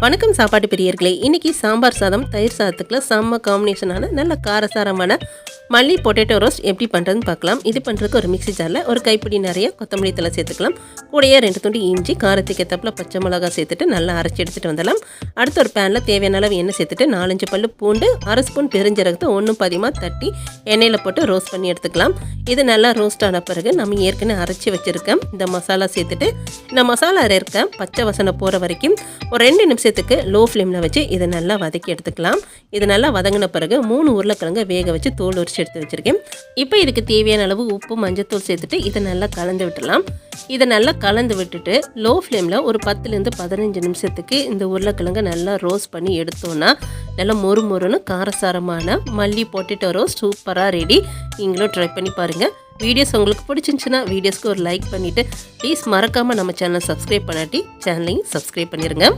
வணக்கம் சாப்பாட்டு பிரியர்களே, இன்றைக்கி சாம்பார் சாதம் தயிர் சாதத்துக்குள்ள செம்ம காம்பினேஷனான நல்ல காரசாரமான மல்லி பொட்டேட்டோ ரோஸ்ட் எப்படி பண்ணுறதுன்னு பார்க்கலாம். இது பண்ணுறதுக்கு ஒரு மிக்ஸி ஜாரில் ஒரு கைப்பிடி நிறைய கொத்தமல்லி தலை சேர்த்துக்கலாம். கூடயே 2 துண்டு இஞ்சி, காரத்துக்கு ஏற்றப்பில் பச்சை மிளகா சேர்த்துட்டு நல்லா அரைச்சி எடுத்துகிட்டு வந்துடலாம். அடுத்து ஒரு பேனில் தேவையான அளவு எண்ணெய் சேர்த்துட்டு 4-5 பல்லு பூண்டு, 1/2 ஸ்பூன் பெருஞ்சீரகத்தை 1 பாதியமாக தட்டி எண்ணெயில் போட்டு ரோஸ்ட் பண்ணி எடுத்துக்கலாம். இது நல்லா ரோஸ்ட் ஆன பிறகு நம்ம ஏற்கனவே அரைச்சி வச்சுருக்கேன் இந்த மசாலா சேர்த்துட்டு இந்த மசாலா இருக்க பச்சை வசனை போகிற வரைக்கும் ஒரு 2 நிமிஷத்துக்கு லோ ஃப்ளேமில் வச்சு இதை நல்லா வதக்கி எடுத்துக்கலாம். இது நல்லா வதங்கின பிறகு 3 உருளைக்கிழங்கு வேக வச்சு தோல் உரிச்சு எடுத்து வச்சுருக்கேன். இப்போ இதுக்கு தேவையான அளவு உப்பு, மஞ்சத்தூள் சேர்த்துட்டு இதை நல்லா கலந்து விட்டுடலாம். இதை நல்லா கலந்து விட்டுட்டு லோ ஃப்ளேமில் ஒரு 10லேருந்து 15 நிமிஷத்துக்கு இந்த உருளைக்கிழங்கு நல்லா ரோஸ்ட் பண்ணி எடுத்தோன்னா நல்லா மொறுமொறுன்னு காரசாரமான மல்லி பொட்டேட்டோ ரோஸ்ட் சூப்பராக ரெடி. நீங்களும் ட்ரை பண்ணி பாருங்கள். வீடியோஸ் உங்களுக்கு பிடிச்சிருந்துச்சுன்னா வீடியோஸ்க்கு ஒரு லைக் பண்ணிவிட்டு ப்ளீஸ் மறக்காமல் நம்ம சேனலை சப்ஸ்கிரைப் பண்ணாட்டி சேனலையும் சப்ஸ்கிரைப் பண்ணிடுங்க.